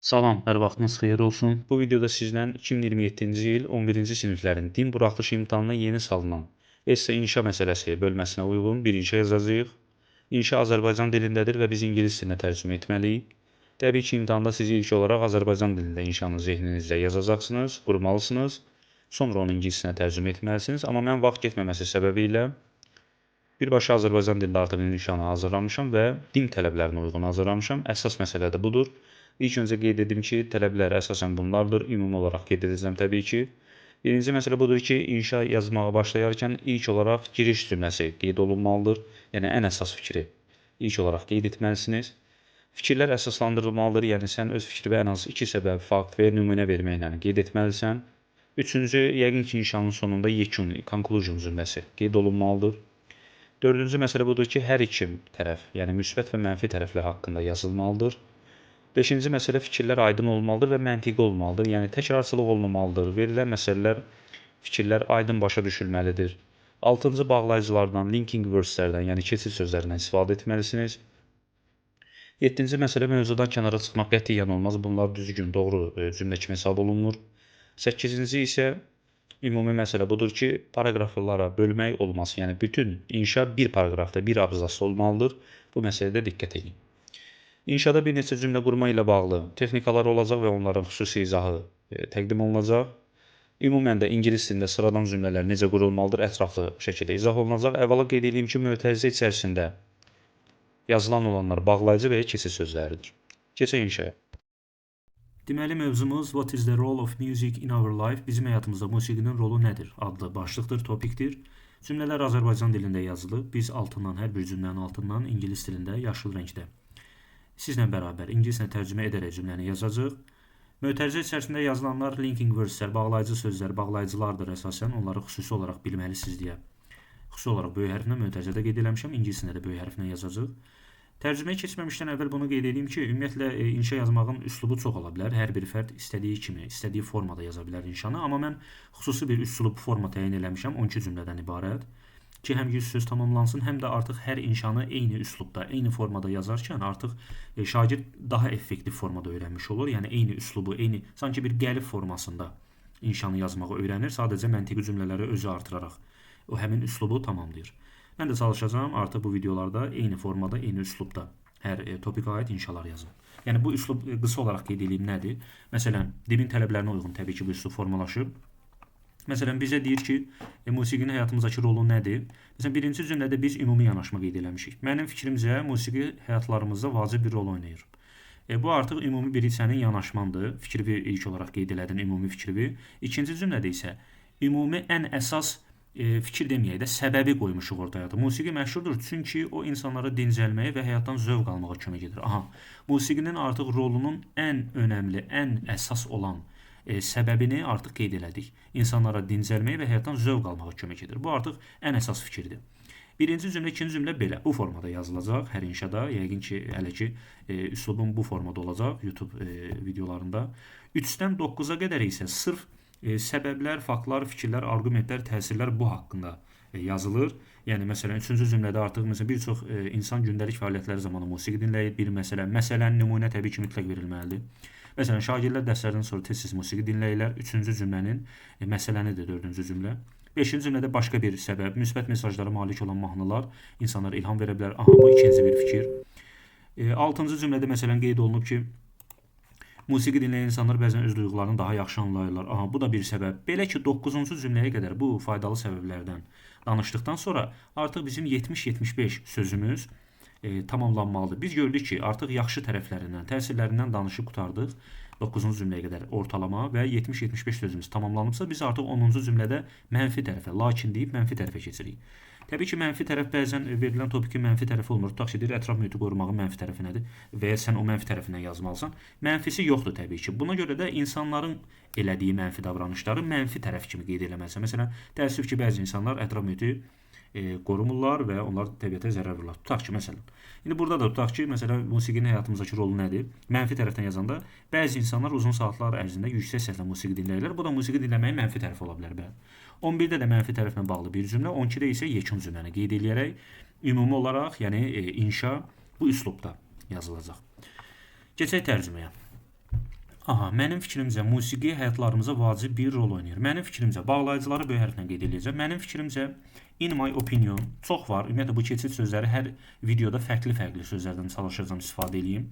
Salam, hər vaxtınız xeyir olsun. Bu videoda sizlə 2027-ci il 11-ci siniflərin din buraxılış imtahanına yeni salınan esse inşa məsələsi bölməsinə uyğun bir inşa yazacağıq. İnşa Azərbaycan dilindədir və biz ingilis dilinə tərcümə etməliyik. Təbii ki, imtahanda siz ilk olaraq Azərbaycan dilində inşanı zehninizdə yazacaqsınız, qurmalısınız. Sonra onu ingilis dilinə tərcümə etməlisiniz. Amma mən vaxt getməməsi səbəbilə birbaşa Azərbaycan dilində artıq inşanı hazırlamışam və din tələblərinə uyğun hazırlamışam. Əsas məsələ də budur. İlk öncə qeyd edim ki, tələblər əsasən bunlardır. Ümumi olaraq qeyd edəcəm təbii ki. Birinci məsələ budur ki, inşa yazmağa başlayarkən ilk olaraq giriş cümləsi qeyd olunmalıdır. Yəni ən əsas fikri ilk olaraq qeyd etməlisiniz. Fikirlər əsaslandırılmalıdır. Yəni sən öz fikrinə ən az 2 səbəb, fakt və ya nümunə verməklə qeyd etməlisən. Üçüncü, yəqin ki, inşanın sonunda yekun, conclusion cümləsi qeyd olunmalıdır. Dördüncü məsələ budur ki, hər iki tərəf, yəni müsbət və mənfi tərəflər haqqında yazılmalıdır. Beşinci məsələ fikirlər aydın olmalıdır və məntiqi olmalıdır. Yəni təkrarçılıq olmamalıdır. Verilən məsələlər, fikirlər aydın başa düşülməlidir. Altıncı bağlayıcılardan, linking wordslərdən, yəni keçid sözlərindən istifadə etməlisiniz. Yeddinci məsələ mövzudan kənara çıxmaq qətiyyən olmaz. Bunlar düzgün, doğru cümlə kimi hesab olunur. Səkkizinci isə ümumi məsələ budur ki, paraqraflara bölmək olmaz. Yəni bütün inşa bir paraqrafda, bir abzasda olmalıdır. Bu məsələdə diqqət edin. İnşada bir neçə cümlə qurma ilə bağlı texnikalar olacaq və onların xüsusi izahı təqdim olunacaq. Ümumən də ingilis dilində sıradan cümlələr necə qurulmalıdır ətraflı şəkildə izah olunacaq. Əvvəla qeyd edeyim ki, mötərizə içərisində yazılan olanlar bağlayıcı və ya keçid sözləridir. Keçək inşaya. Deməli, mövzumuz What is the role of music in our life? Bizim həyatımızda musiqinin rolu nədir? Adlı başlıqdır, topikdir. Cümlələr Azərbaycan dilində yazılıb. Biz altından, hər bir cümlənin altından ingilis dilində yaşıl rəngdə sizlə bərabər ingiliscə tərcümə edərək cümləni yazacağıq. Mötərizə içərisində yazılanlar linking wordslər, bağlayıcı sözlər, bağlayıcılardır əsasən. Onları xüsusi olaraq bilməlisiniz deyə. Xüsusi olaraq böyük hərflə mötərizədə qeyd eləmişəm, ingiliscə də böyük hərflə yazacağıq. Tərcüməyə keçməmişdən əvvəl bunu qeyd edeyim ki, ümumiyyətlə inşa yazmağın üslubu çox ola bilər. Hər bir fərd istədiyi kimi, istədiyi formada yaza bilər inşanı, amma mən xüsusi bir üslub forma təyin eləmişəm, 12 cümlədən ibarət. Ki, həm 100 söz tamamlansın, həm də artıq hər inşanı eyni üslubda, eyni formada yazarkən artıq şagird daha effektiv formada öyrənmiş olur. Yəni eyni üslubu, eyni sanki bir gəlib formasında inşanı yazmağı öyrənir, sadəcə məntiqi cümlələri özü artıraraq o həmin üslubu tamamlayır. Mən də çalışacağam artıq bu videolarda eyni formada, eyni üslubda hər topika aid inşalar yazım. Yəni bu üslub qısa olaraq qeyd edeyim nədir? Məsələn, dilin tələblərinə uyğun təbii ki bu üslub formalaşıb. Məsələn, bizə deyir ki, musiqinin həyatımızdakı rolu nədir? Məsələn, birinci cümlədə biz ümumi yanaşma qeyd eləmişik. Mənim fikrimcə, musiqi həyatlarımızda vacib bir rol oynayır. Bu artıq ümumi bir hissənin yanaşmandır. Fikri ilk olaraq qeyd elədin, ümumi fikri. İkinci cümlədə isə ümumi ən əsas fikir deməyək də səbəbi qoymuşuq ortaya. Musiqi məşhurdur çünki o insanlara dincəlməyə və həyatdan zövq almağa kömək edir. Musiqinin artıq rolunun ən önəmli, ən əsas olan səbəbini artıq qeyd elədik. İnsanlara dincəlməyə və həyatdan zövq almağa kömək edir. Bu artıq ən əsas fikirdir. Birinci cümlə, ikinci cümlə belə. Bu formada yazılacaq hər inşada. Yəqin ki, hələ ki, üslubum bu formada olacaq YouTube videolarında. 3-dən 9-a qədər isə sırf səbəblər, faktlar, fikirlər, arqumentlər, təsirlər bu haqqında yazılır. Yəni, məsələn, 3-cü cümlədə artıq bir çox insan gündəlik fəaliyyətləri zamanı musiqi dinləyir. Bir məsələn, nümunə təbii ki, mütləq verilməlidir. Məsələn, şagirdlər dərslərdən sonra tez-tez musiqi dinləyirlər. 3-cü cümlənin məsələnidir 4-cü cümlə. 5-ci cümlədə başqa bir səbəb, müsbət mesajlara malik olan mahnılar insanlara ilham verə bilər. Bu ikinci bir fikir. 6-cı cümlədə məsələn qeyd olunub ki, musiqi dinləyən insanlar bəzən öz duyğularını daha yaxşı anlayırlar. Bu da bir səbəb. Belə ki, 9-cu cümləyə qədər bu faydalı səbəblərdən danışdıqdan sonra artıq bizim 70-75 sözümüz tamamlanmalıdır. Biz gördük ki, artıq yaxşı tərəflərindən, təsirlərindən danışıb qutardıq. 9-cu cümləyə qədər ortalama və 70-75 sözümüz tamamlanıbsa, biz artıq 10-cu cümlədə mənfi tərəfə, lakin deyib mənfi tərəfə keçirik. Təbii ki, mənfi tərəf bəzən verilən topikin mənfi tərəfi olmur. Tutaq ki, deyir, ətraf mühiti qorumağın mənfi tərəfi nədir və ya sən o mənfi tərəfindən yazmalısan. Mənfisi yoxdur təbii ki. Buna görə də insanların elədiyi mənfi davranışları mənfi tərəf kimi qeyd eləməlisən. Məsələn, təəssüf ki, bəzi insanlar ətraf mühiti qorumurlar və onlar təbiətə zərər vururlar. Tutaq ki, məsələn. İndi burada da tutaq ki, məsələn, musiqinin həyatımızdakı rolu nədir? Mənfi tərəfdən yazanda bəzi insanlar uzun saatlar ərzində yüksək səslə musiqi dinləyirlər. Bu da musiqi dinləməyin mənfi tərəfi ola bilər. 11-də də mənfi tərəflə bağlı bir cümlə, 12-də isə yekun cümləni qeyd eləyərək ümumi olaraq, yəni inşa bu üslubda yazılacaq. Keçək tərcüməyə. Aha, mənim fikrimcə musiqi həyatlarımıza vacib bir rol oynayır. Mənim fikrimcə bağlayıcıları böyük hərflə qeyd edəcəm. Mənim fikrimcə in my opinion çox var. Ümumiyyətlə bu keçid sözləri hər videoda fərqli sözlərdən çalışacağam istifadə edeyim.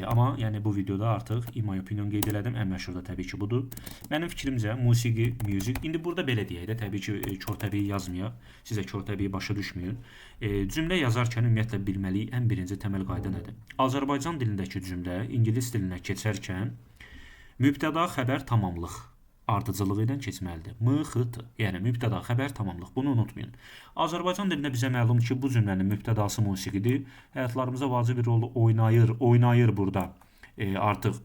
Amma yəni bu videoda artıq in my opinion qeyd elədim. Ən məşhur da təbii ki budur. Mənim fikrimcə musiqi, music. İndi burada belə deyək də, təbii ki körtəbiyi yazmayaq. Sizə körtəbiyi başa düşməyin. Cümlə yazarkən ümumiyyətlə bilməliyik ən birinci təməl qayda nədir? Azərbaycan dilindəki cümlə ingilis dilinə keçərkən mübtəda, xəbər, tamamlıq ardıcılığı ilə keçməlidir. MXT, yəni mübtəda, xəbər, tamamlıq. Bunu unutmayın. Azərbaycan dilində bizə məlumdur ki, bu cümlənin mübtədası musiqidir. Həyatlarımıza vacib bir rol oynayır burada. Artıq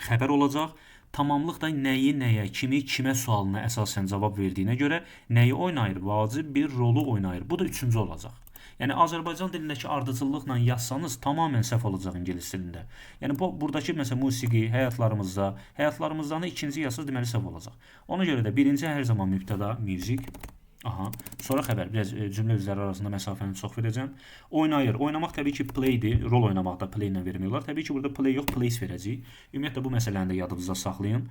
xəbər olacaq. Tamamlıq da nəyi, nəyə, kimi, kimə sualına əsasən cavab verdiyinə görə nəyi oynayır? Vacib bir rolu oynayır. Bu da üçüncü olacaq. Yəni Azərbaycan dilindəki ardıcıllıqla yazsanız tamamilə səhv olacaq ingilis dilində. Yəni buradakı məsələn musiqi həyatlarımızdan ikinci yazsaz deməli səhv olacaq. Ona görə də birinci hər zaman mübtəda music. Aha, sonra xəbər. Biraz cümlə üzləri arasında məsafəni çox verəcəm. Oynayır. Oynamaq təbii ki playdir. Rol oynamaqda play ilə vermiyorlar. Təbii ki burada play yox, place verəcəyik. Ümumiyyətlə bu məsələni də yadınızda saxlayın.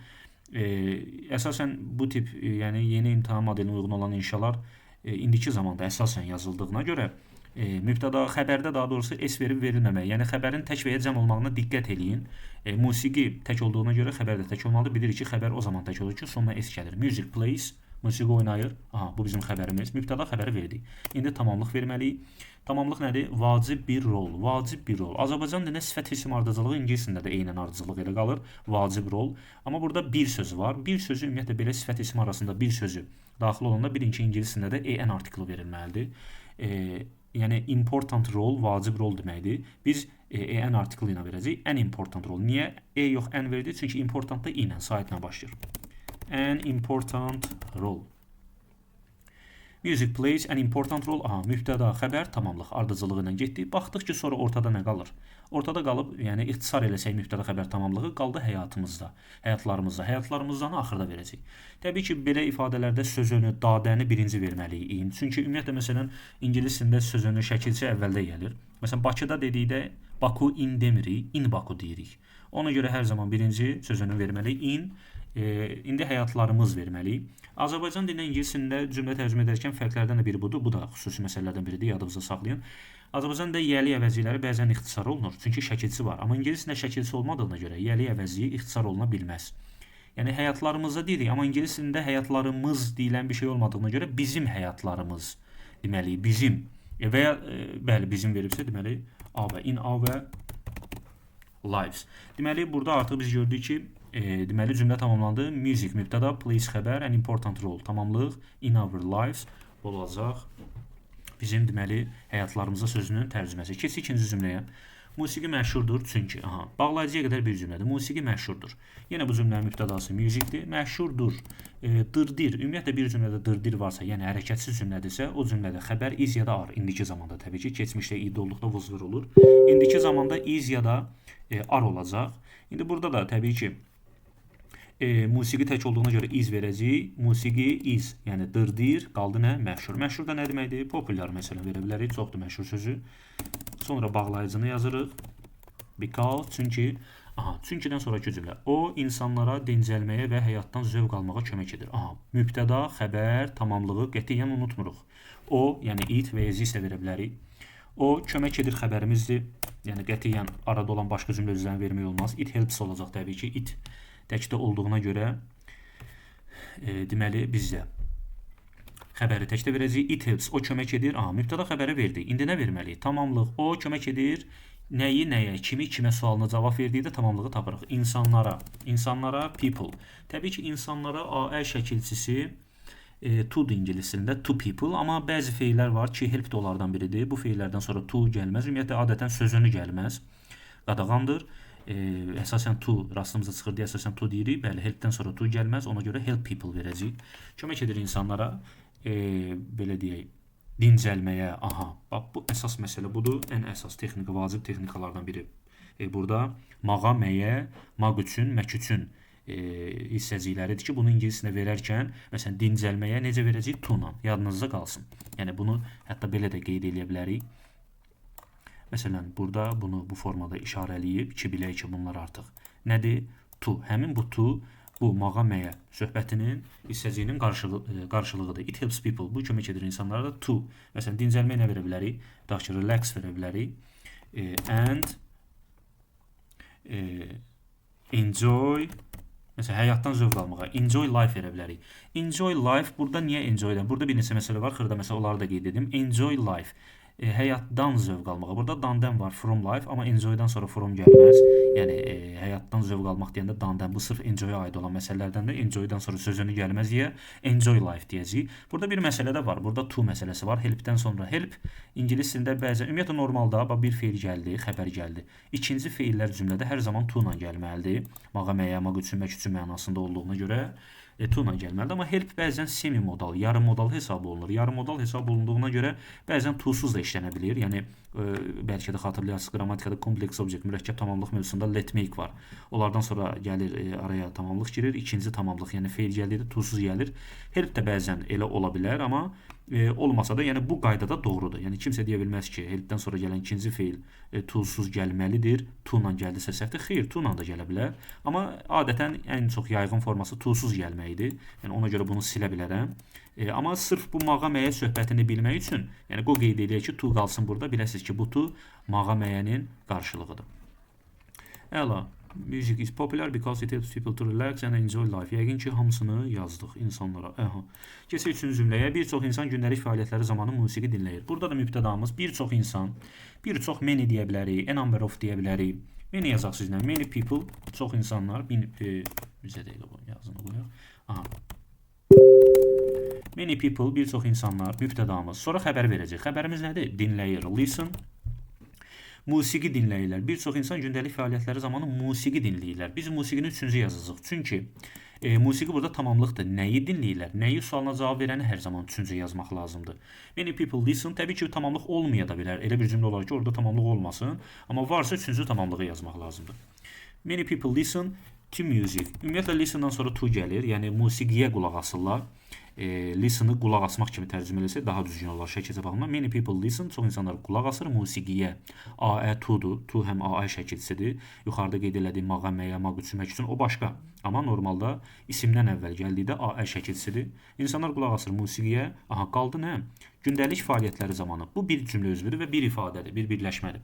Əsasən bu tip yəni yeni imtahan modelinə uyğun olan inşalar indiki zamanda əsasən yazıldığına görə mübtəda xəbərdə daha doğrusu s verib verilməməyi, yəni xəbərin tək və ya cəm olmağına diqqət eləyin. Musiqi tək olduğuna görə xəbər də tək olmalıdır. Bilirik ki, xəbər o zaman tək olur ki, sonuna s gəlir. Music plays, musiqi oynayır. Aha, bu bizim xəbərimiz. Mübtəda xəbəri verdik. İndi tamamlıq verməliyik. Tamamlıq nədir? Vacib bir rol. Vacib bir rol. Azərbaycan dilində sifət isim ardıcılığı ingilisində də eynən ardıcılıq elə qalır. Vacib rol. Amma burada bir sözü var. Bir sözü ümumiyyətlə belə sifət isim arasında bir sözü daxil olanda birinci ingilisində də en artiklı verilməlidir. Yəni important rol, vacib rol deməkdir. Biz en artiklı ilə verəcəyik. En important rol. Niyə yox en verdik? Çünki important da ilə, saitlə başlayır. An important role. Music plays an important role. Aha, mübtəda, xəbər, tamamlıq ardıcılığı ilə getdi. Baxdıq ki, sonra ortada nə qalır? Ortada qalıb, yəni ixtisar eləsək mübtəda, xəbər, tamamlığı qaldı həyatımızda, həyatlarımızda. Həyatlarımızdan axırda verəcək. Təbii ki, belə ifadələrdə sözünü, dadəni birinci verməliyik. Çünki ümumiyyətlə məsələn ingilisində sözünün şəkilçi əvvəldə gəlir. Məsələn Bakıda dedikdə Baku in demirik, in Baku deyirik. Ona görə hər zaman birinci sözünü verməliyik in. İndi həyatlarımız verməliyik. Azərbaycan dilində ingilisində cümlə tərcümə edərkən fərqlərdən də biri budur. Bu da xüsusi məsələlərdən biridir, yadınızda saxlayın. Azərbaycan dilində yəli əvəzlikləri bəzən ixtisar olunur, çünki şəkilçi var. Amma ingilisində şəkilçi olmadığına görə yəli əvəzliyi ixtisar oluna bilməz. Yəni həyatlarımızda deyirik, amma ingilis dilində həyatlarımız deyilən bir şey olmadığına görə bizim həyatlarımız deməliyik, bizim. Və ya bəli, bizim veribsə deməli in our lives. Deməli burada artıq biz gördük ki, deməli cümlə tamamlandı. Music mübtəda, place xəbər, an important role tamamlıq, in our lives olacaq. Bizim deməli həyatlarımızda sözünün tərcüməsi. Keçək ikinci cümləyə. Musiqi məşhurdur çünki, bağlayıcıya qədər bir cümlədir. Musiqi məşhurdur. Yenə bu cümlənin mübtədası musicdir. Məşhurdur. Dırdir. Ümumiyyətlə bir cümlədə dırdir varsa, yəni hərəkətsiz cümlədirsə, o cümlədə xəbər is ya da ar. İndiki zamanda təbii ki, keçmişdə id olduqda vızvır olur. İndiki zamanda is ya da ar olacaq. İndi burada da təbii ki musiqi tək olduğuna görə iz verəcəyik. Musiqi iz, yəni dırdir, qaldı nə? Məşhur. Məşhur da nə deməkdir? Popular məsələn verə bilərik. Çoxdur məşhur sözü. Sonra bağlayıcını yazırıq. Because, çünki. Çünkidən sonraki cümlə. O insanlara dincəlməyə və həyatdan zövq almağa kömək edir. Mübtəda, xəbər, tamamlığı qətiyyən unutmuruq. O, yəni it və ez isə verə bilərik. O kömək edir xəbərimizdir. Yəni qətiyyən arada olan başqa cümlə üzərini vermək olmaz. It helps olacaq təbii ki. It təkdə olduğuna görə deməli biz də xəbəri təkdə verəcəyik. It helps, o kömək edir. Mübtəda xəbəri verdik. İndi nə verməliyik? Tamamlıq, o kömək edir. Nəyi, nəyə, kimi, kimə sualına cavab verdikdə tamamlığı tapırıq. İnsanlara, people. Təbii ki, insanlara AL şəkilçisi to'dur ingilis dilində, to people. Amma bəzi feillər var ki, help də onlardan biridir. Bu feillərdən sonra to gəlməz. Ümumiyyətlə, adətən sözünü gəlməz. Qadağandır. Əsasən to rastımıza çıxır deyə əsasən to deyirik. Bəli, helpdən sonra to gəlməz. Ona görə help people verəcəyik. Kömək edir insanlara, belə deyək, dincəlməyə. Bax, bu əsas məsələ budur. Ən əsas texnika, vacib texnikalardan biri. Burada mağa, məyə, maq üçün, mək üçün hissəcikləridir ki, bunu ingilisində verərkən, məsələn, dincəlməyə necə verəcəyik? To-la. Yadınızda qalsın. Yəni, bunu hətta belə də qeyd edə bilərik. Məsələn, burada bunu bu formada işarələyib ki, bilək ki, bunlar artıq nədir? To. Həmin bu to bu mağaməyə söhbətinin hissəciyinin qarşılığıdır. It helps people. Bu kömək edir insanlara da to. Məsələn, dincəlməyə nə verə bilərik? Daha ki, relax verə bilərik. And enjoy. Məsələn, həyatdan zövq almağa. Enjoy life verə bilərik. Enjoy life. Burada niyə enjoy-dan? Burada bir neçə məsələ var. Xırda məsələ onları da qeyd edim. Enjoy life. Həyatdan zövq almağa. Burada dandan var, from life, amma enjoy-dan sonra from gəlməz. Yəni həyatdan zövq almaq deyəndə dandan, bu sırf enjoy-a aid olan məsələlərdən də enjoy-dan sonra sözünü gəlməz deyə enjoy life deyəcəyik. Burada bir məsələ də var. Burada to məsələsi var. Help-dən sonra help ingilis dilində bəzən ümumiyyətlə normalda bir feil gəldi, xəbər gəldi. İkinci feillər cümlədə hər zaman to ilə gəlməlidir. Mağaməyə, düşünmək üçün mənasında olduğuna görə to ilə gəlməlidir. Amma help bəzən semi-modal, yarım modal hesab olunur. Yarım modal hesab olunduğuna görə bəzən to-suz da işlənə bilir. Yəni bəlkə də xatırlayarsınız, qrammatikada kompleks obyekt, mürəkkəb tamamlıq mövzusunda let make var. Onlardan sonra gəlir araya tamamlıq girir, ikinci tamamlıq, yəni feil gəlir, to-suz gəlir. Help də bəzən elə ola bilər, amma olmasa da, yəni bu qaydada doğrudur. Yəni kimsə deyə bilməz ki, helpdən sonra gələn ikinci feil to-suz gəlməlidir, to ilə gəldisə səhvdir. Xeyr, to ilə də gələ bilər. Amma adətən ən çox yayğın forması to-suz gəlməkdir. Yəni ona görə bunu silə bilərəm. Amma sırf bu mağaməyə söhbətini bilmək üçün, yəni qo qeyd edək ki, to qalsın burada. Biləsiniz ki, bu to mağaməyənin qarşılığıdır. Əla. Music is popular because it helps people to relax and enjoy life. Yəqin ki, hamısını yazdıq insanlara. Keçək üçüncü cümləyə. Bir çox insan gündəlik fəaliyyətləri zamanı musiqi dinləyir. Burada da mübtədamız bir çox insan, bir çox many deyə bilərik, a number of deyə bilərik. Many yazaq sizlə. Many people, çox insanlar. Bizə dəqiqə bu yazını qoyaq. Many people, bir çox insanlar, mübtədamız. Sonra xəbər verəcək. Xəbərimiz nədir? Dinləyir. Listen. Musiqi dinləyirlər. Bir çox insan gündəlik fəaliyyətləri zamanı musiqi dinləyirlər. Biz musiqini üçüncü yazacağıq. Çünki musiqi burada tamamlıqdır. Nəyi dinləyirlər? Nəyi sualına cavab verəni hər zaman üçüncü yazmaq lazımdır. Many people listen. Təbii ki, tamamlıq olmaya da bilər. Elə bir cümlə olar ki, orada tamamlıq olmasın. Amma varsa üçüncü tamamlığı yazmaq lazımdır. Many people listen to music. Ümumiyyətlə, listen-dan sonra to gəlir. Yəni, musiqiyə qulaq asırlar. Listen-ı qulaq asmaq kimi tərcümə eləsə daha düzgün olar şəkilcə baxımdan. Many people listen, çox insanlar qulaq asır musiqiyə. A, to-dur. To həm A şəkilçisidir. Yuxarıda qeyd elədiyim mağaməyə, düşünmək üçün o başqa. Amma normalda isimdən əvvəl gəldikdə A şəkilçisidir. İnsanlar qulaq asır musiqiyə. Qaldı nə? Gündəlik fəaliyyətləri zamanı. Bu bir cümlə özüdür və bir ifadədir, bir birləşmədir.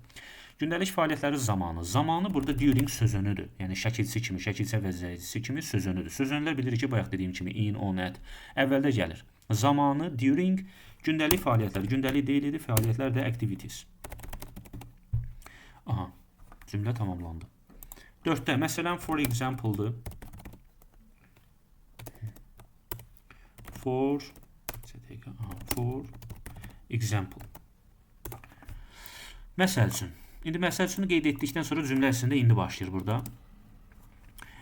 Gündəlik fəaliyyətləri zamanı. Zamanı burada during sözünüdür. Yəni şəkilçi kimi, şəkilçə vəzifəsi kimi sözünüdür. Sözünlər bilir ki, bayaq dediyim kimi in, on, at əvvəldə gəlir. Zamanı during gündəlik fəaliyyətlər. Gündəlik deyil idi, fəaliyyətlər də activities. Cümlə tamamlandı. 4-də məsələn for example-dır. For example. Məsəl üçün. İndi məsəl üçün qeyd etdikdən sonra cümlə əslində indi başlayır burada.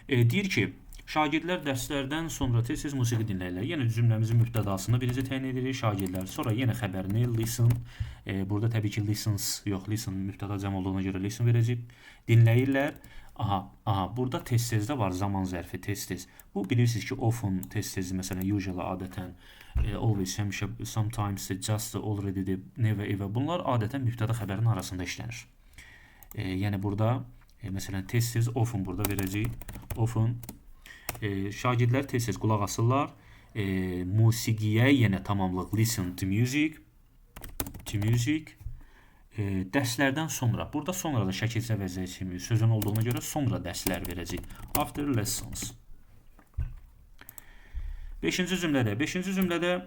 Deyir ki, şagirdlər dərslərdən sonra tez-tez musiqi dinləyirlər. Yenə cümləmizin mübtədasını birinci təyin edirik, şagirdlər. Sonra yenə xəbərini listen. Burada təbii ki, listens yox, listen mübtəda cəm olduğuna görə listen verəcək. Dinləyirlər. Burada tez-tezdə var zaman zərfi, tez-tez. Bu bilirsiniz ki, often, tez-tez, məsələn, usually, adətən, always, həmişə, sometimes, just, already, never, ever. Bunlar adətən mübtəda xəbərin arasında işlənir. Yəni burada, məsələn, tez-tez, often burada verəcək. Often. Şagirdlər tez-tez qulaq asırlar. Musiqiyə yenə tamamlıq listen to music. Dərslərdən sonra. Burada sonra da şəkilçə vəzifəsi kimi sözün olduğuna görə sonra dərslər verəcək. After lessons. 5-ci cümlədə. 5-ci cümlədə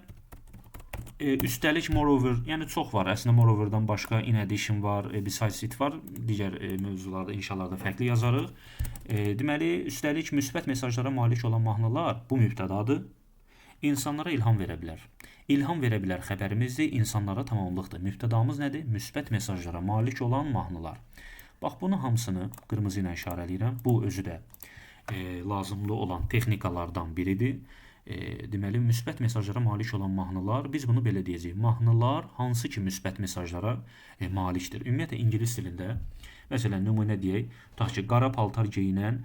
üstəlik moreover, yəni çox var. Əslində moreoverdan başqa in addition var, besides it var. Digər mövzularda, inşalarda fərqli yazarıq. Deməli, üstəlik müsbət mesajlara malik olan mahnılar bu mübtədadır. İnsanlara ilham verə bilər. İlham verə bilər xəbərimizdir, insanlara tamamlıqdır. Mübtədamız nədir? Müsbət mesajlara malik olan mahnılar. Bax, bunu hamısını qırmızı ilə işarələyirəm. Bu özü də lazımlı olan texnikalardan biridir. Deməli, müsbət mesajlara malik olan mahnılar, biz bunu belə deyəcəyik. Mahnılar hansı ki müsbət mesajlara malikdir. Ümumiyyətlə, ingilis dilində, məsələn, nümunə deyək, tutaq ki, qara paltar geyinən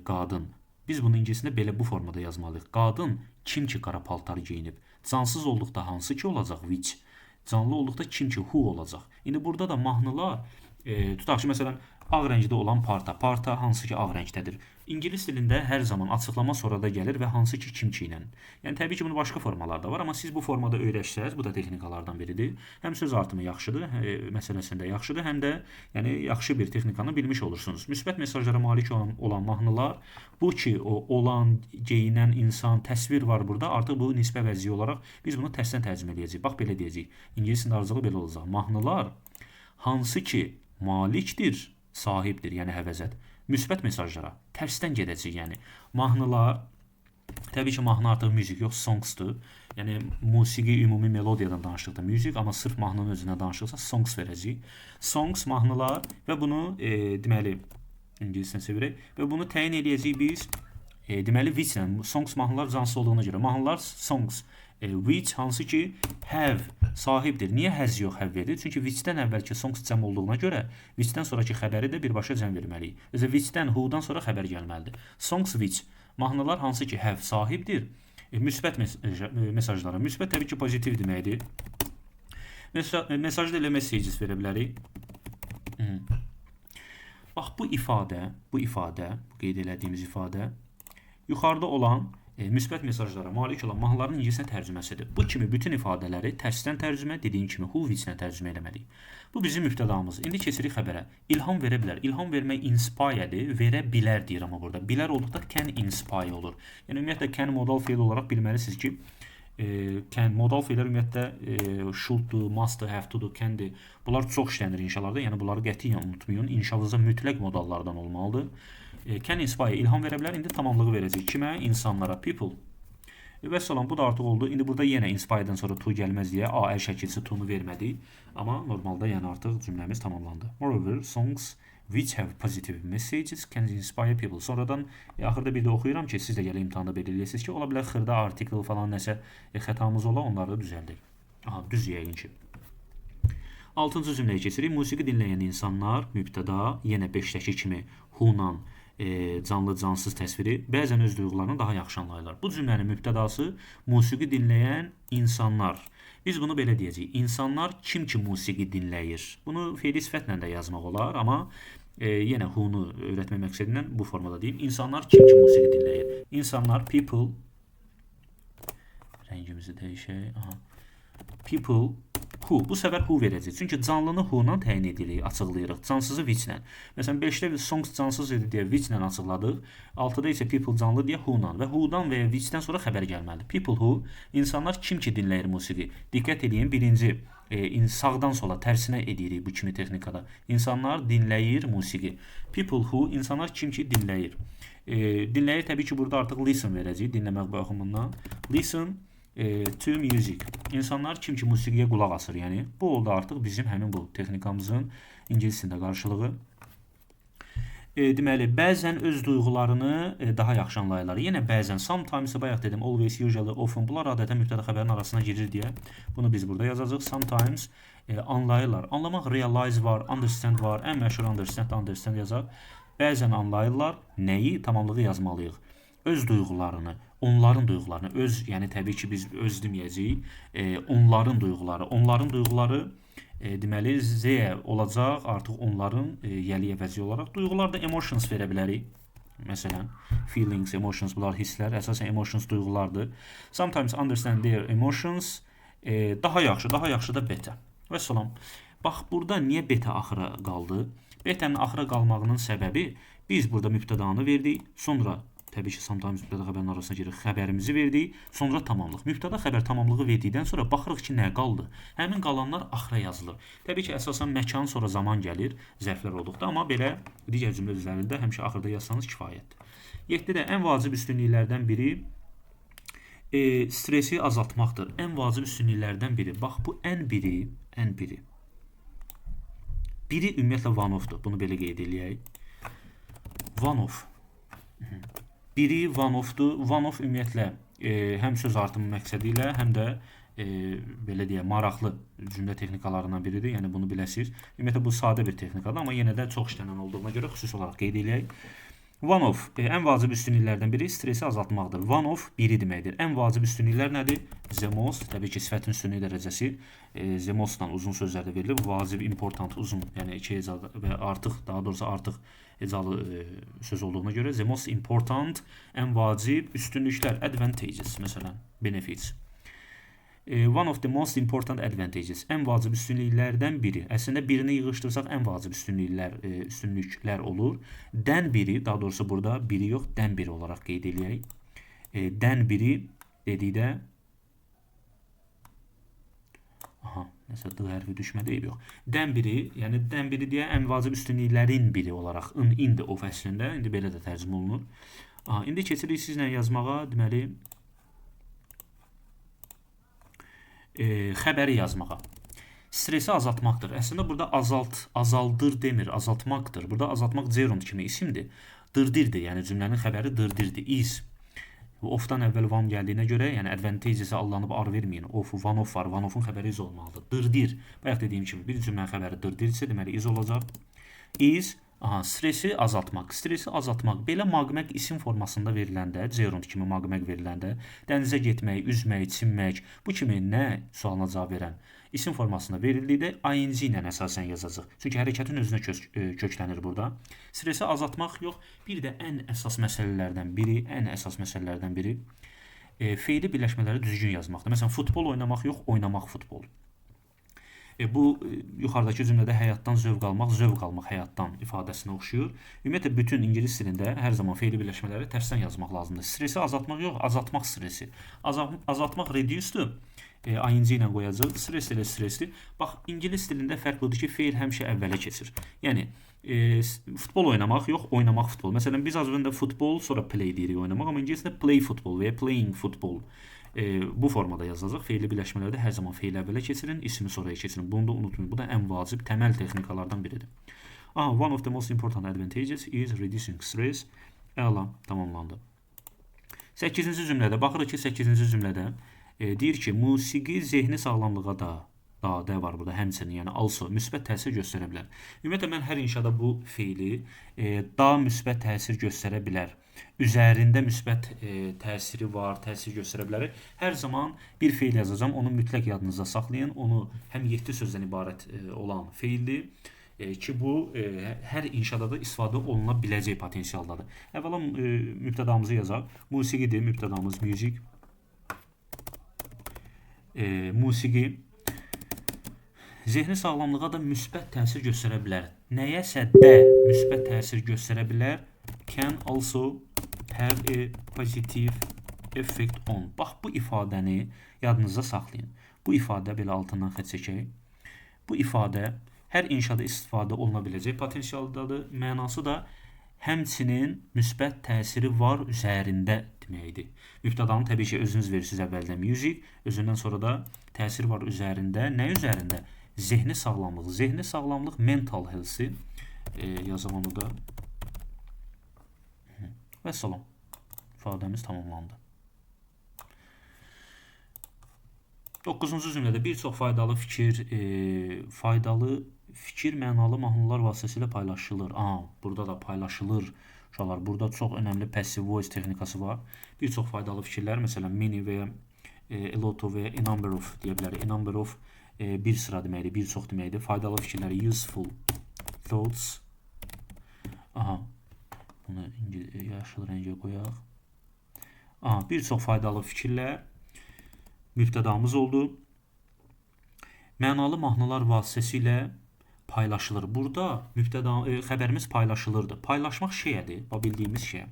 qadın. Biz bunu ingilisində belə bu formada yazmalıyıq. Qadın kim ki qara paltar geyinib? Cansız olduqda hansı ki olacaq? Which. Canlı olduqda kim ki who olacaq? İndi burada da mahnılar Tutaq ki, məsələn, ağ rəngdə olan parta hansı ki ağ rəngdədir. İngilis dilində hər zaman açıqlama sonrada gəlir və hansı ki kimçi ilə. Yəni təbii ki, bunun başqa formaları da var, amma siz bu formada öyrəşsəz, bu da texnikalardan biridir. Həm söz artımı yaxşıdır, məsələsində yaxşıdır, həm də yəni yaxşı bir texnikanı bilmiş olursunuz. Müsbət mesajlara malik olan mahnılar, bu ki, o olan, geyinən insan, təsvir var burada. Artıq bu nisbə vəziyyə olaraq biz bunu tərsdən tərcümə edəcəyik. Bax belə deyəcəyik. İngilis dilində ardıcılı belə olacaq. Mahnılar hansı ki malikdir, sahibdir, yəni həvəzət. Müsbət mesajlara tərsdən gedəcək, yəni mahnılar, təbii ki, mahnı artıq müzik yox, songsdur. Yəni musiqi ümumi melodiyadan danışdıqda müzik, amma sırf mahnının özündən danışdıqsa songs verəcək. Songs mahnılar və bunu deməli ingiliscə çevirək və bunu təyin edəcəyik biz deməli which-lə. Songs mahnılar cansız olduğuna görə mahnılar songs. Which hansı ki have sahibdir. Niyə has yox have verir? Çünki which-dən əvvəlki songs cəm olduğuna görə which-dən sonraki xəbəri də birbaşa cəm verməliyik. Özə which-dən who-dan sonra xəbər gəlməlidir. Songs which mahnılar hansı ki have sahibdir. Müsbət mesajlara. Müsbət təbii ki pozitiv deməkdir. Mesajda elə messages verə bilərik. Bax bu ifadə, bu qeyd elədiyimiz ifadə yuxarıda olan müsbət mesajlara malik olan mahnıların ingiliscə tərcüməsidir. Bu kimi bütün ifadələri tərsdən tərcümə, dediyim kimi who which-lə tərcümə etməliyik. Bu bizim mübtədamız. İndi keçirik xəbərə. İlham verə bilər. İlham vermək inspiredir, verə bilər deyir amma burada. Bilər olduqda can inspire olur. Yəni ümumiyyətlə can modal feil olaraq bilməlisiniz ki, can modal feillər ümumiyyətlə should-dur, must-dur, have-to-dur, can-dir. Bunlar çox işlənir inşalarda. Yəni bunları qətiyyən unutmayın. İnşanızda mütləq modallardan olmalıdır. Can inspire ilham verə bilər. İndi tamamlığı verəcək. Kimə? İnsanlara, people. Və salam, bu da artıq oldu. İndi burada yenə inspire'dan sonra to gəlməz deyə A əl şəkilsi to-nu vermədik. Amma normalda yəni artıq cümləmiz tamamlandı. Moreover, songs which have positive messages can inspire people. Sonradan axırda bir də oxuyuram ki, siz də gələ imtahanda belirləyəsiniz ki, ola bilər xırda artikel falan nəsə xətamız ola, onları da düzəldək. Aha, düz yəqin ki. 6-cı cümləyə keçirik. Musiqi dinləyən insanlar, mübtəda, yenə 5-dəki kimi who-nan canlı cansız təsviri bəzən öz duyğularını daha yaxşı anlayırlar. Bu cümlənin mübtədası musiqi dinləyən insanlar. Biz bunu belə deyəcəyik. İnsanlar kim ki musiqi dinləyir? Bunu feili sifətlə də yazmaq olar, amma yenə who-nu öyrətmək məqsədindən bu formada deyim. İnsanlar kim ki musiqi dinləyir? İnsanlar, people, rəngimizi dəyişək. Aha. People, who. Bu səfər who verəcək. Çünki canlını who-nan təyin edirik, açıqlayırıq. Cansızı which-lə. Məsələn, 5-də songs cansız idi deyə which-lə açıqladıq. 6-da isə people canlı deyə who-nan və who-dan və ya which-dən sonra xəbər gəlməlidir. People who, insanlar kim ki dinləyir musiqi. Diqqət edin, birinci sağdan sola tərsinə edirik bu kimi texnikada. İnsanlar dinləyir musiqi. People who, insanlar kim ki dinləyir. Dinləyir təbii ki burada artıq listen verəcək, dinləmək baxımından. Listen to music. İnsanlar kim ki musiqiyə qulaq asır, yəni bu oldu artıq bizim həmin bu texnikamızın ingilis dilində qarşılığı. Deməli, bəzən öz duyğularını daha yaxşı anlayırlar. Yenə bəzən, sometimes bayaq dedim, always, usually, often. Bunlar adətən mübtəda xəbərin arasına girir deyə bunu biz burada yazacağıq. Sometimes anlayırlar. Anlamaq realize var, understand var. Ən məşhur understand yazaq. Bəzən anlayırlar. Nəyi? Tamamlığı yazmalıyıq. Öz duyğularını, onların duyğularını, öz, yəni təbii ki biz öz deməyəcəyik, onların duyğuları deməli Z olacaq, artıq onların yəli əvəzi olaraq. Duyğular da emotions verə bilərik. Məsələn, feelings, emotions, bunlar hisslər, əsasən emotions duyğulardır. Sometimes understand their emotions, daha yaxşı da better. Və salam. Bax, burada niyə beta axıra qaldı? Beta'nın axıra qalmağının səbəbi, biz burada mübtədanı verdik, sonra təbii ki, sometimes mübtəda xəbərin arasına girir, xəbərimizi verdik, sonra tamamlıq. Mübtəda xəbər tamamlığı verdikdən sonra baxırıq ki, nə qaldı? Həmin qalanlar axıra yazılır. Təbii ki, əsasən məkan sonra zaman gəlir, zərflər olduqda, amma belə digər cümlə düzlərində həmişə axırda yazsanız kifayətdir. 7-də ən vacib üstünlüklərdən biri stresi azaltmaqdır. Ən vacib üstünlüklərdən biri. Bax, bu ən biri. Biri ümumiyyətlə one of-dur. Bunu belə qeyd eləyək. One of. Biri one of-dur. One of ümumiyyətlə həm söz artımı məqsədi ilə, həm də belə deyək, maraqlı cümlə texnikalarından biridir. Yəni bunu biləsiniz. Ümumiyyətlə bu sadə bir texnikadır, amma yenə də çox işlənən olduğuna görə xüsusi olaraq qeyd eləyək. One of ən vacib üstünlüklərdən biri stresi azaltmaqdır. One of biri deməkdir. Ən vacib üstünlüklər nədir? The most, təbii ki, sifətin üstünlük dərəcəsi the most-dan uzun sözlərdə verilir. Vacib, important, uzun, yəni iki hecalı və artıq, daha doğrusu artıq hecalı söz olduğuna görə the most important, ən vacib üstünlüklər, advantages, məsələn, benefits. One of the most important advantages, ən vacib üstünlüklərdən biri. Əslində birini yığışdırsaq ən vacib üstünlüklər olur. Dən biri, daha doğrusu burada biri yox, dən biri olaraq qeyd edək. Dən biri dedikdə nəsə d hərfi düşmədi, yox. Dən biri, yəni dən biri deyə ən vacib üstünlüklərin biri olaraq in the of əslində, indi belə də tərcümə olunur. İndi keçirik sizlə yazmağa, deməli xəbəri yazmağa. Stresi azaltmaqdır. Əslində burada azaldır demir, azaltmaqdır. Burada azaltmaq gerund kimi isimdir. Dırdirdir, yəni cümlənin xəbəri dırdirdir. Is. Of-dan əvvəl van gəldiyinə görə, yəni advantages-ə allanıb ar verməyin. Of, van of var, van ofun xəbəri is olmalıdır. Dırdir. Bayaq dediyim kimi bir cümlənin xəbəri dırdirsə, deməli is olacaq. Is. Stresi azaltmaq. Stresi azaltmaq belə maqmək isim formasında veriləndə, gerund kimi maqmək veriləndə, dənizə getmək, üzmək, çimmək, bu kimi nə sualına cavab verən isim formasında verildikdə ing ilə əsasən yazacaq. Çünki hərəkətin özünə köklənir burada. Stresi azaltmaq yox, bir də ən əsas məsələlərdən biri feili birləşmələri düzgün yazmaqdır. Məsələn, futbol oynamaq yox, oynamaq futbol. Bu yuxarıdakı cümlədə həyatdan zövq almaq həyatdan ifadəsinə oxşuyur. Ümumiyyətlə bütün ingilis dilində hər zaman feili birləşmələri tərsdən yazmaq lazımdır. Stresi azaltmaq yox, azaltmaq stresi. Azaltmaq reduce'dur. ing ilə qoyacaq. Stres elə stresdir. Bax, ingilis dilində fərq budur ki, feil həmişə əvvələ keçir. Yəni futbol oynamaq yox, oynamaq futbol. Məsələn, biz az öncə futbol, sonra play deyirik oynamaq, amma ingilisdə play futbol və ya playing futbol. Bu formada yazılacaq. Feili birləşmələrdə hər zaman feil əvvələ keçirin, ismi sonraya keçirin. Bunu da unutmayın. Bu da ən vacib, təməl texnikalardan biridir. One of the most important advantages is reducing stress. Əla, tamamlandı. 8-ci cümlədə, baxırıq ki, 8-ci cümlədə deyir ki, musiqi zehni sağlamlığa da var burada, həmçinin, yəni also müsbət təsir göstərə bilər. Ümumiyyətlə, mən hər inşada bu feili da müsbət təsir göstərə bilər. Üzərində müsbət təsiri var, təsir göstərə bilər. Hər zaman bir feil yazacağam, onu mütləq yadınızda saxlayın. Onu həm 7 sözdən ibarət olan feildir ki, bu hər inşada da istifadə oluna biləcək potensialdadır. Əvvəla mübtədamızı yazaq. Musiqidir, mübtədamız music. Musiqi zehni sağlamlığa da müsbət təsir göstərə bilər. Nəyəsə də müsbət təsir göstərə bilər. Can also have a positive effect on. Bax, bu ifadəni yadınızda saxlayın. Bu ifadə belə altından xətt çəkək. Bu ifadə hər inşada istifadə oluna biləcək potensialdadır. Mənası da həmçinin müsbət təsiri var üzərində deməkdir. Mübtədanı təbii ki, özünüz verirsiniz əvvəldə music, özündən sonra da təsir var üzərində. Nə üzərində? Zehni sağlamlıq. Zehni sağlamlıq mental health-i. Yazam onu da. Və salam. İfadəmiz tamamlandı. 9-cu cümlədə bir çox faydalı fikir mənalı mahnılar vasitəsilə paylaşılır. Burada da paylaşılır. Uşaqlar, burada çox önəmli passive voice texnikası var. Bir çox faydalı fikirlər, məsələn, many və ya a lot of və ya a number of deyə bilərik. A number of bir sıra deməkdir, bir çox deməkdir. Faydalı fikirləri useful thoughts. Bunu yaşıl rəngə qoyaq. Bir çox faydalı fikirlər mübtədamız oldu. Mənalı mahnılar vasitəsilə paylaşılır. Burada xəbərimiz paylaşılırdı. Paylaşmaq şeyədir, bildiyimiz şey.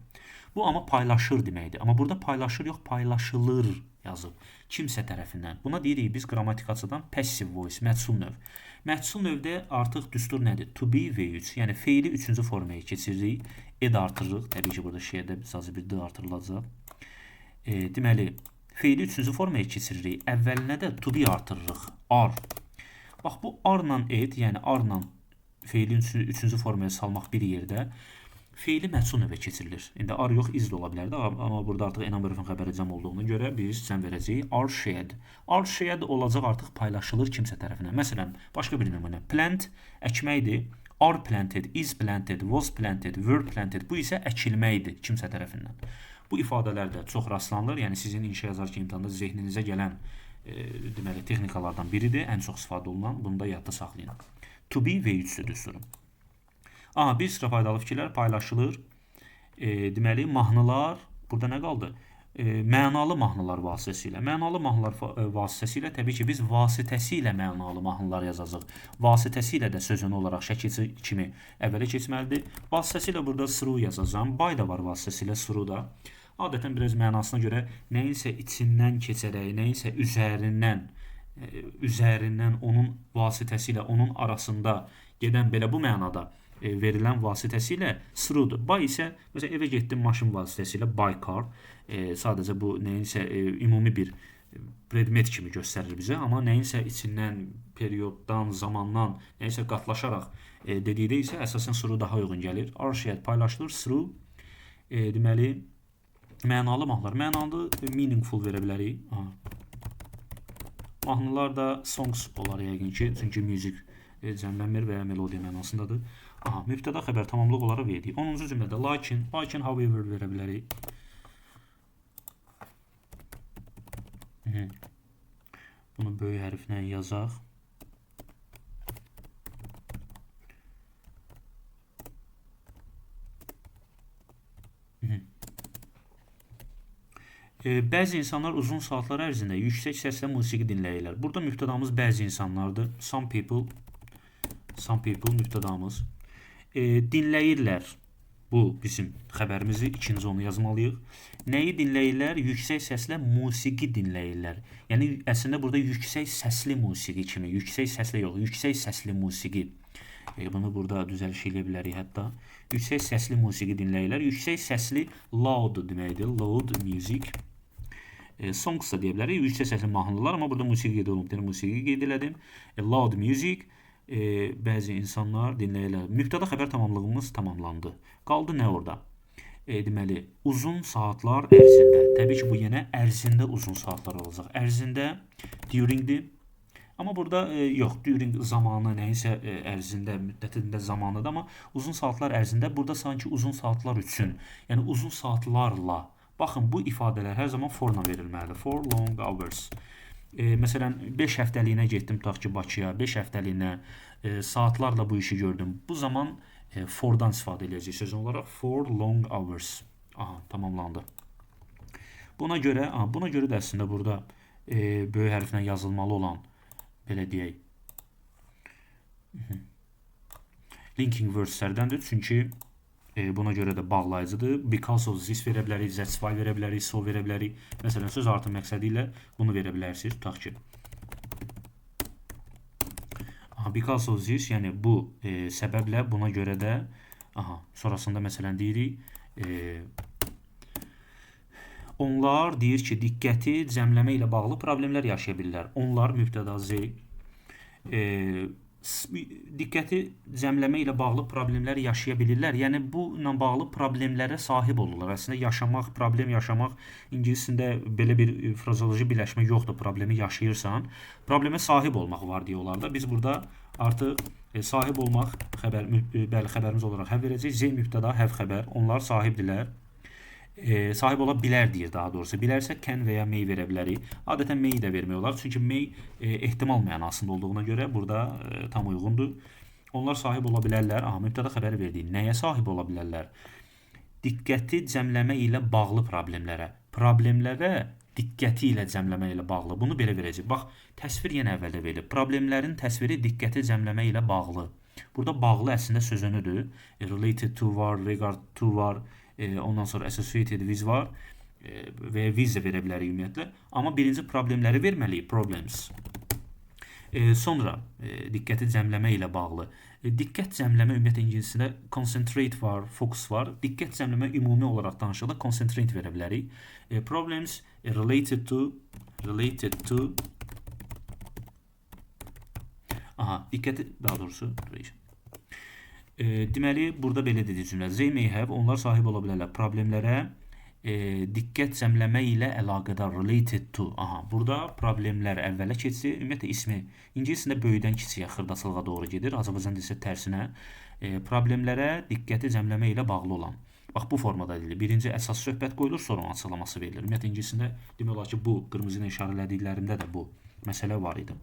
Bu amma paylaşır deməkdir. Amma burada paylaşır yox, paylaşılır yazıb. Kimsə tərəfindən. Buna deyirik biz qrammatikaçıdan passive voice, məhsul növ. Məhsul növdə artıq düstur nədir? To be V3. Yəni feili 3-cü formaya keçiririk. Ed artırırıq. Təbii ki, burada şeydə sadəcə bir d artırılacaq. Deməli, feili 3-cü formaya keçiririk. Əvvəlinə də to be artırırıq. Are. Bax, bu are-la ed, yəni are-la feili 3-cü formaya salmaq bir yerdə feili məhsul növə keçirilir. İndi are yox, is də ola bilərdi. Amma burada artıq enamberifin xəbəri cəm olduğuna görə biz cəm verəcəyik. Are shared. Are shared olacaq artıq paylaşılır kimsə tərəfindən. Məsələn, başqa bir nümunə. Plant əkməkdir. Are planted, is planted, was planted, were planted. Bu isə əkilməkdir kimsə tərəfindən. Bu ifadələr də çox rastlanılır. Yəni sizin inşa yazarkı imtahanda zehninizə gələn deməli texnikalardan biridir, ən çox istifadə olunan. Bunu da yadda saxlayın. To be və üçlü düsturu. Bir sıra faydalı fikirlər paylaşılır. Deməli mahnılar burada nə qaldı? Mənalı mahnılar vasitəsilə. Mənalı mahnılar vasitəsilə təbii ki biz vasitəsilə mənalı mahnılar yazacağıq. Vasitəsilə də sözünü olaraq şəkilçi kimi əvvələ keçməlidir. Vasitəsilə burada through yazacağam. By da var vasitəsilə through da. Adətən biraz mənasına görə nəyinsə içindən keçərək, nəyinsə üzərindən onun vasitəsilə, onun arasında gedən belə bu mənada verilən vasitəsilə through'dur. By isə məsələn evə getdim maşın vasitəsilə by car. Sadəcə bu nəyinsə ümumi bir predmet kimi göstərir bizə, amma nəyinsə içindən, perioddan, zamandan nəyinsə qatlaşaraq dedikdə isə əsasən through daha uyğun gəlir. Arşiyyət paylaşılır through. Deməli mənalı mahnılar. Mənalı meaningful verə bilərik. Mahnılar da songs olar yəqin ki, çünki music cəmlənmir və ya melodiya mənasındadır. Mübtəda xəbər tamamlıq olaraq verdik. 10-cu cümlədə lakin, however verə bilərik. Bunu böyük hərflə yazaq. Bəzi insanlar uzun saatlar ərzində yüksək səslə musiqi dinləyirlər. Burada mübtədamız bəzi insanlardır. Some people mübtədamız. Dinləyirlər. Bu bizim xəbərimizdir. İkinci onu yazmalıyıq. Nəyi dinləyirlər? Yüksək səslə musiqi dinləyirlər. Yəni əslində burada yüksək səsli musiqi kimi, yüksək səslə yox, yüksək səsli musiqi. Bunu burada düzəliş eləyə bilərik hətta. Yüksək səsli musiqi dinləyirlər. Yüksək səsli loud deməkdir. Loud music. Songs da deyə bilərik. Yüksək səsli mahnılar, amma burada musiqi qeyd olunub. Musiqi qeyd elədim. Loud music. Bəzi insanlar dinləyirlər. Mübtəda xəbər tamamlığımız tamamlandı. Qaldı nə orada? Deməli, uzun saatlar ərzində. Təbii ki, bu yenə ərzində uzun saatlar olacaq. Ərzində duringdir. Amma burada yox, during zamanı nəyinsə ərzində, müddətində zamanıdır, amma uzun saatlar ərzində burada sanki uzun saatlar üçün, yəni uzun saatlarla. Baxın, bu ifadələr hər zaman forla verilməlidir. For long hours. Məsələn, 5 həftəliyinə getdim tutaq ki Bakıya, 5 həftəliyinə saatlarla bu işi gördüm. Bu zaman fordan istifadə edəcəyik sözün olaraq. For long hours. Tamamlandı. Buna görə də əslində burada böyük hərflə yazılmalı olan belə deyək. Linking wordslərdəndir, çünki buna görə də bağlayıcıdır. Because of this verə bilərik, that's why verə bilərik, so verə bilərik. Məsələn, söz artı məqsədi ilə bunu verə bilərsiniz. Tutaq ki. Because of this, yəni bu səbəblə, buna görə də, sonrasında məsələn deyirik, onlar deyir ki, diqqəti cəmləmə ilə bağlı problemlər yaşaya bilirlər. Onlar mübtəda z. Diqqəti cəmləmə ilə bağlı problemlər yaşaya bilirlər. Yəni bununla bağlı problemlərə sahib olurlar. Əslində yaşamaq, problem yaşamaq ingiliscəsində belə bir frazeoloji birləşmə yoxdur. Problemi yaşayırsan, problemə sahib olmaq var deyiyorlar da. Biz burada artıq sahib olmaq xəbərimiz olaraq həv verəcəyik. Z mübtəda, həv xəbər. Onlar sahibdirlər. Sahib ola bilər deyir daha doğrusu. Bilərsə can və ya may verə bilərik. Adətən may də vermək olar. Çünki may ehtimal mənasında olduğuna görə burada tam uyğundur. Onlar sahib ola bilərlər. Mübtəda xəbəri verdik. Nəyə sahib ola bilərlər? Diqqəti cəmləmə ilə bağlı problemlərə. Problemlərə diqqəti ilə cəmləmə ilə bağlı. Bunu belə verəcək. Bax, təsvir yenə əvvəldə verilir. Problemlərin təsviri diqqəti cəmləmə ilə bağlı. Burada bağlı əslində sözünüdür. Related to var, regard to var. Ondan sonra associated with var və ya with də verə bilərik ümumiyyətlə. Amma birinci problemləri verməliyik, problems. Sonra diqqəti cəmləmə ilə bağlı. Diqqət cəmləmə ümumiyyətlə ingiliscəsində concentrate var, focus var. Diqqət cəmləmə ümumi olaraq danışıqda concentrate verə bilərik. Problems related to diqqəti daha doğrusu deməli, burada belə dedik cümlə. They may have, onlar sahib ola bilərlər problemlərə diqqət cəmləmə ilə əlaqədar, related to. Burada problemlər əvvələ keçir. Ümumiyyətlə ismi ingiliscəsində böyüdən kiçiyə, xırdaçılığa doğru gedir. Azərbaycan dilində tərsinə. Problemlərə diqqəti cəmləmə ilə bağlı olan. Bax, bu formada edilir. Birinci əsas söhbət qoyulur, sonra onun açıqlaması verilir. Ümumiyyətlə, ingiliscəsində demək olar ki, bu qırmızı ilə işarələdiklərimdə də bu məsələ var idi.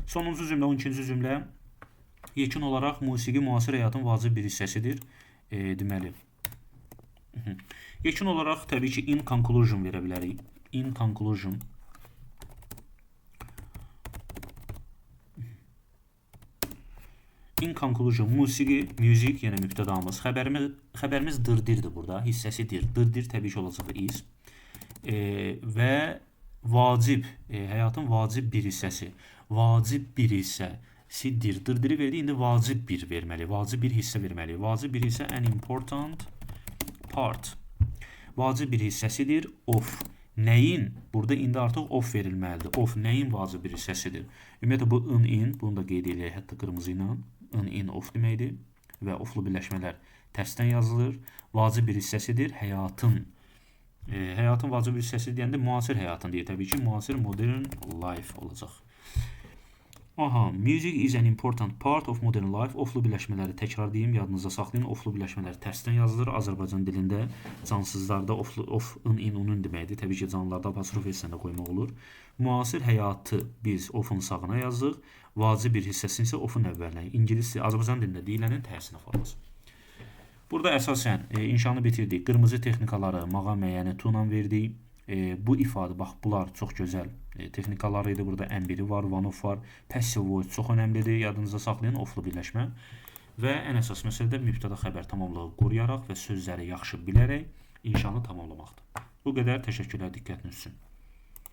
Sonuncu cümlə, 12-ci cümlə. Yekun olaraq musiqi müasir həyatın vacib bir hissəsidir. Deməli, yekun olaraq təbii ki, in conclusion verə bilərik. In conclusion. In conclusion, musiqi, music, yəni mübtədamız. Xəbərimiz dırdirdir burada, hissəsidir. Dırdir təbii ki, olacaq is. Və vacib, həyatın vacib bir hissəsi. Vacib bir hissəsidir. Dırdiri verdi, indi vacib bir verməli. Vacib bir hissə verməli. Vacib bir hissə an important part. Vacib bir hissəsidir of. Nəyin? Burada indi artıq of verilməlidir. Of nəyin vacib bir hissəsidir? Ümumiyyətlə, bu in, bunu da qeyd edək hətta qırmızı ilə. In of deməkdir və oflu birləşmələr tərsdən yazılır. Vacib bir hissəsidir həyatın. Həyatın vacib bir hissəsi deyəndə müasir həyatın deyir. Təbii ki, müasir modern life olacaq. Music is an important part of modern life. Oflu birləşmələri təkrar deyim, yadınızda saxlayın. Oflu birləşmələr tərsdən yazılır. Azərbaycan dilində cansızlarda of, in, unun deməkdir. Təbii ki, canlılarda apostrof hissəsində qoymaq olur. Müasir həyatı biz ofun sağına yazırıq. Vacib bir hissəsini isə ofun əvvəlinə. Azərbaycan dilində deyilənin tərsinə forması. Burada əsasən inşanı bitirdik. Qırmızı texnikaları maqam müəyyəni tu-la verdik. Bu ifadə, bax, bunlar çox gözəl texnikalar idi. Burada ən biri var, one of var. Passive voice çox önəmlidir. Yadınızda saxlayın, oflu birləşmə. Və ən əsas məsələ də mübtəda xəbər tamamlığı qoruyaraq və sözləri yaxşı bilərək inşanı tamamlamaqdır. Bu qədər. Təşəkkürlər diqqətiniz üçün.